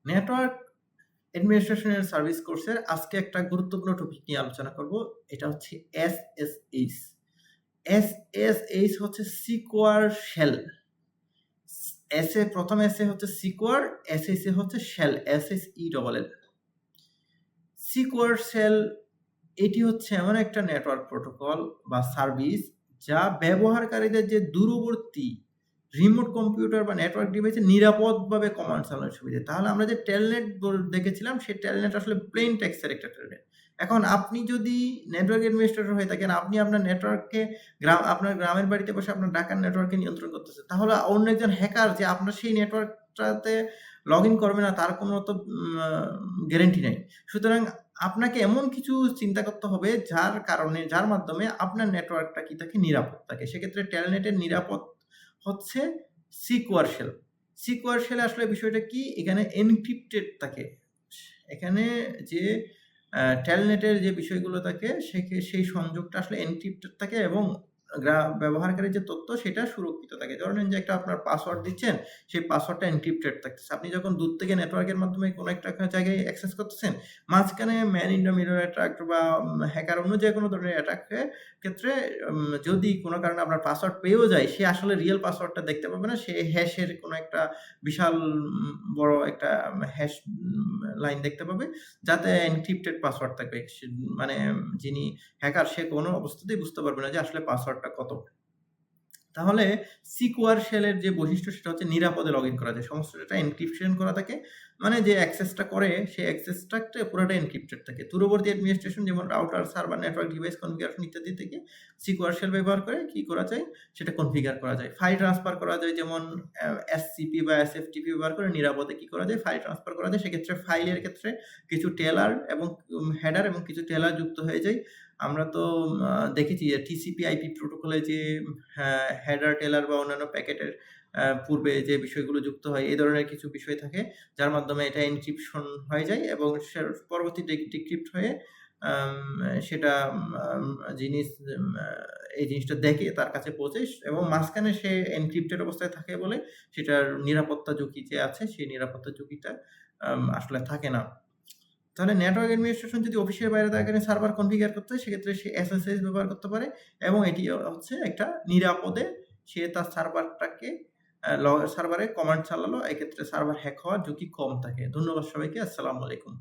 Network অ্যাডমিনিস্ট্রেশনের service কোর্সের আজকে একটা গুরুত্বপূর্ণ টপিক নিয়ে আলোচনা করব। এটা হচ্ছে এসএসএইচ। এসএসএইচ হচ্ছে সিকিউর শেল। প্রথম এসএ হচ্ছে সিকিউর, এসএসএ হচ্ছে শেল, এসএসই। সিকিউর শেল এটি হচ্ছে এমন একটা নেটওয়ার্ক প্রোটোকল বা সার্ভিস যা ব্যবহারকারীদের যে দূরবর্তী রিমোট কম্পিউটার বা নেটওয়ার্ক ডিভাইসে নিরাপদভাবে কমান্ড চালানোর সুবিধা। তাহলে আমরা যে টেলনেট দেখেছিলাম, সেই টেলনেট আসলে প্লেন টেক্সটের একটা টেলনেট। এখন আপনি যদি নেটওয়ার্ক অ্যাডমিনিস্ট্রেটর হয়ে থাকেন, আপনি আপনার নেটওয়ার্ককে আপনার গ্রামের বাড়িতে বসে আপনার ঢাকার নেটওয়ার্ককে নিয়ন্ত্রণ করতেছেন, তাহলে অন্য একজন হ্যাকার যে আপনার সেই নেটওয়ার্কটাতে লগ ইন করবে না, তার কোনো তো গ্যারেন্টি নেই। সুতরাং আপনাকে এমন কিছু চিন্তা করতে হবে যার মাধ্যমে আপনার নেটওয়ার্কটা কি থাকে, নিরাপদ থাকে। সেক্ষেত্রে টেলনেটের নিরাপদ হচ্ছে সিকিউর শেল। সিকিউর শেলে আসলে বিষয়টা কি, এখানে এনক্রিপ্টেড থাকে। এখানে যে টেলনেটের যে বিষয়গুলো থাকে সেই সংযোগটা আসলে এনক্রিপ্টেড থাকে এবং ব্যবহারকারীর যে তথ্য সেটা সুরক্ষিত থাকে। ধরেন যে একটা আপনার পাসওয়ার্ড দিচ্ছেন, সেই পাসওয়ার্ডটা এনক্রিপ্টেড থাকতেছে। আপনি যখন দূর থেকে নেটওয়ার্কের মাধ্যমে কোনো একটা জায়গায় অ্যাক্সেস করতেছেন, মাঝখানে man in the mirror attack বা হ্যাকার অন্য যে কোনো ধরনের অ্যাটাকের ক্ষেত্রে যদি কোনো কারণে আপনার পাসওয়ার্ড পেয়েও যায়, সে আসলে রিয়েল পাসওয়ার্ডটা দেখতে পাবে না। সে হ্যাশের কোনো একটা বিশাল বড় একটা হ্যাশ লাইন দেখতে পাবে, যাতে এনক্রিপ্টেড পাসওয়ার্ড থাকবে। মানে যিনি হ্যাকার, সে কোনো অবস্থাতেই বুঝতে পারবে না যে আসলে পাসওয়ার্ডটা কত। তাহলে সিকিউর শেলের যে বৈশিষ্ট্য, সেটা হচ্ছে নিরাপদে লগইন করা যায়। সমস্ত ডেটা এনক্রিপশন করা থাকে, মানে যে অ্যাক্সেসটা করে সেই অ্যাক্সেসটা পুরোটা এনক্রিপ্টেড থাকে। দূরবর্তী অ্যাডমিনিস্ট্রেশন যেমন router, server, network device configuration ইত্যাদি থেকে সিকিউর শেল ব্যবহার করে কি করা যায়, সেটা কনফিগার করা যায়। ফাইল ট্রান্সফার করা যায়, যেমন এসসিপি বা এসএফটিপি ব্যবহার করে নিরাপদে কি করা যায়, ফাইল ট্রান্সফার করা যায়। সেক্ষেত্রে ফাইলের ক্ষেত্রে কিছু টেলার এবং হেডার এবং কিছু টেলার যুক্ত হয়ে যায়। আমরা তো দেখেছি যে টিসিপি আইপি প্রোটোকলে যে হেডার, টেলার বা অন্যান্য প্যাকেটের পূর্বে যে বিষয়গুলো যুক্ত হয়, এই ধরনের কিছু বিষয় থাকে যার মাধ্যমে এটা এনক্রিপশন হয়ে যায় এবং পরবর্তীতে ডিক্রিপ্ট হয়ে সেটা জিনিস এই জিনিসটা দেখে তার কাছে পৌঁছে এবং মাঝখানে সে এনক্রিপ্টেড অবস্থায় থাকে বলে সেটার নিরাপত্তা ঝুঁকি যে আছে, সেই নিরাপত্তা ঝুঁকিটা আসলে থাকে না। তাহলে নেটওয়ার্ক অ্যাডমিনিস্ট্রেশন যদি অফিসের বাইরে থাকে, সার্ভার কনফিগার করতে হয়, সেক্ষেত্রে সে এসএসএস ব্যবহার করতে পারে এবং এটি হচ্ছে একটা নিরাপদে সে তার সার্ভারটাকে সার্ভারে কমান্ড চালালো, এক্ষেত্রে সার্ভার হ্যাক হওয়ার ঝুঁকি কম থাকে। ধন্যবাদ সবাইকে। আসসালামু আলাইকুম।